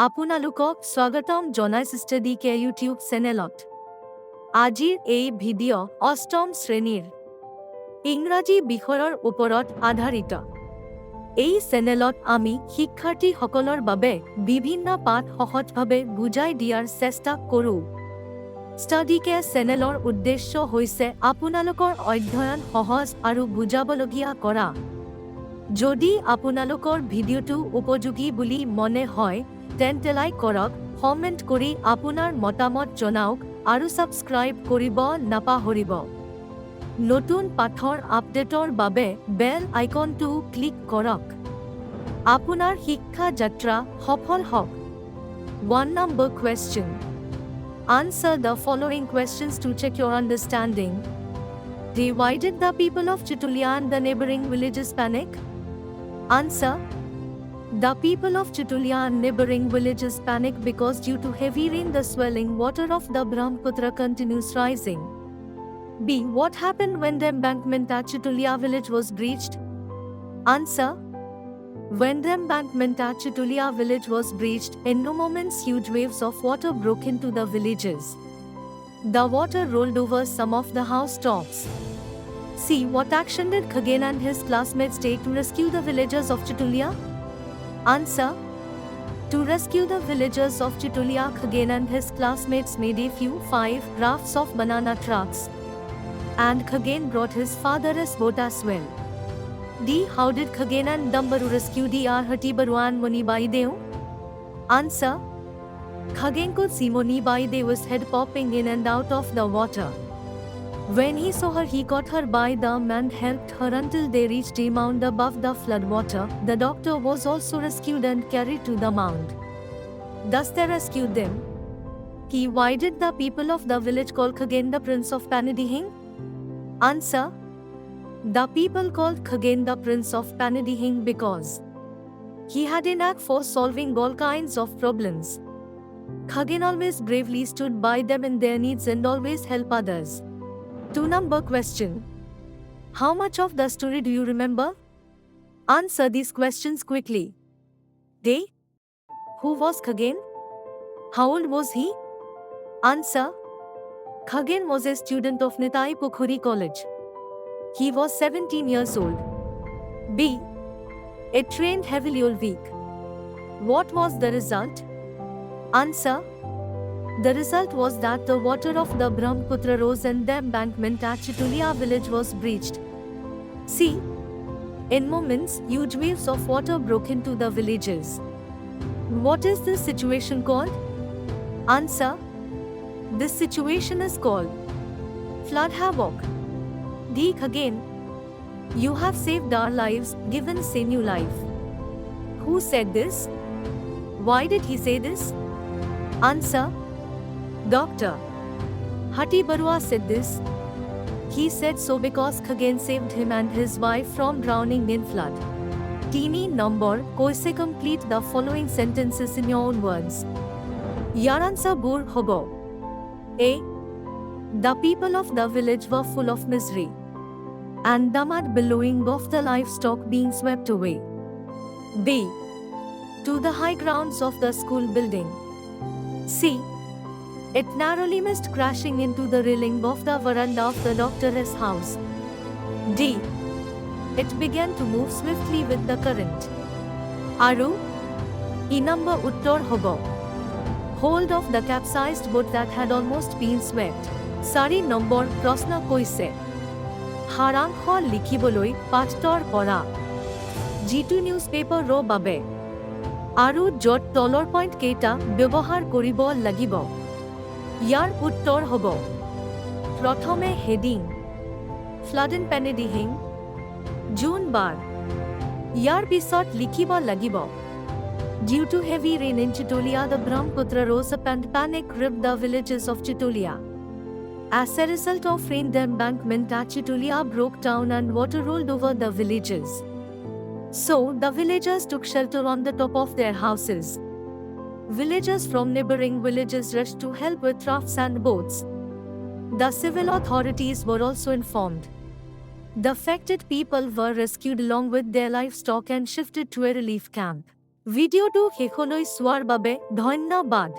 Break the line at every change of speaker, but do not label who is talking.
আপোনালোকক স্বাগতম জনাইছো ষ্টাডি কে ইউটিউব চেনেলত। আজিৰ এই ভিডিঅ' অষ্টম শ্ৰেণীৰ ইংৰাজী বিষয়ৰ ওপৰত আধাৰিত। এই চেনেলত আমি শিক্ষাৰ্থীসকলৰ বাবে বিভিন্ন পাঠ সহজভাৱে বুজাই দিয়াৰ চেষ্টা কৰোঁ। ষ্টাডি কে চেনেলৰ উদ্দেশ্য হৈছে আপোনালোকৰ অধ্যয়ন সহজ আৰু বুজাবলগীয়া কৰা। যদি আপোনালোকৰ ভিডিঅ'টো উপযোগী বুলি মনে হয় তেন্তে লাইক কৰক, কমেণ্ট কৰি আপোনাৰ মতামত জনাওক আৰু ছাবস্ক্ৰাইব কৰিব নাপাহৰিব। নতুন পাঠৰ আপডেটৰ বাবে বেল আইকনটো ক্লিক কৰক। আপোনাৰ শিক্ষা যাত্ৰা সফল হওক। 1 number question. Answer the following questions to check your understanding. Why did the people of Chitulia and the neighboring villages panic? Answer. The people of Chitulia and neighboring villages panicked because due to heavy rain the swelling water of the Brahmaputra continues rising. B. What happened when the embankment at Chitulia village was breached? Answer. When the embankment at Chitulia village was breached, in no moments huge waves of water broke into the villages. The water rolled over some of the housetops. C. What action did Khagen and his classmates take to rescue the villagers of Chitulia? Answer. To rescue the villagers of Chitulia, Khagen and his classmates made a few 5 rafts of banana trucks. And Khagen brought his father's boat as well. D. How did Khagen and Dambaru rescue Dr. Hatibaru and Monibai Deo? Answer. Khagen could see Monibai Deo's head popping in and out of the water. When he saw her, he caught her by the arm and helped her until they reached a mound above the floodwater. The doctor was also rescued and carried to the mound. Thus they rescued them. Key. Why did the people of the village call Khagen the Prince of Panadihing? Answer. The people called Khagen the Prince of Panadihing because he had a knack for solving all kinds of problems. Khagen always bravely stood by them in their needs and always helped others. 2 number question. How much of the story do you remember? Answer these questions quickly. A. Who was Khagen? How old was he? Answer. Khagen was a student of Nitai Pokhuri College. He was 17 years old. B. It rained heavily all week. What was the result? Answer. The result was that the water of the Brahmaputra rose and the embankment at Chitulia village was breached. C. In moments, huge waves of water broke into the villages. What is this situation called? Answer. This situation is called flood havoc. D. Khagen, you have saved our lives, given us a new life. Who said this? Why did he say this? Answer. Dr. Hatibarua said this. He said so because Khagen saved him and his wife from drowning in flood. Teeny number, koise complete the following sentences in your own words. Yar answer bur hobo. A. The people of the village were full of misery and the mud billowing of the livestock being swept away. B. To the high grounds of the school building. C. It narrowly missed crashing into the railing of the veranda of the doctor's house. D. It began to move swiftly with the current. Aru. E number uttor hobo. Hold of the capsized boat that had almost been swept. Sari number prasna koise. Haranho likhiboloi pathtor pora. G2 newspaper ro babe. Aru jot tolor point keita byabohar koribo lagibo. ইয়াৰ উত্তৰ হ'ব। প্ৰথমে heading flood in পেনেডিহিং June বাৰ। ইয়াৰ পিছত লিখিব লাগিব Due to heavy rain in Chitulia, the Brahmaputra rose up and panic gripped the villages of Chitulia. As a result of rain, the embankment at Chitulia broke down and water rolled over the villages. So, the villagers took shelter on the top of their houses. Villagers from neighboring villages rushed to help with rafts and boats. The civil authorities were also informed. The affected people were rescued along with their livestock and shifted to a relief camp. ভিডিঅ'টো শেষলৈ চোৱাৰ বাবে ধন্যবাদ।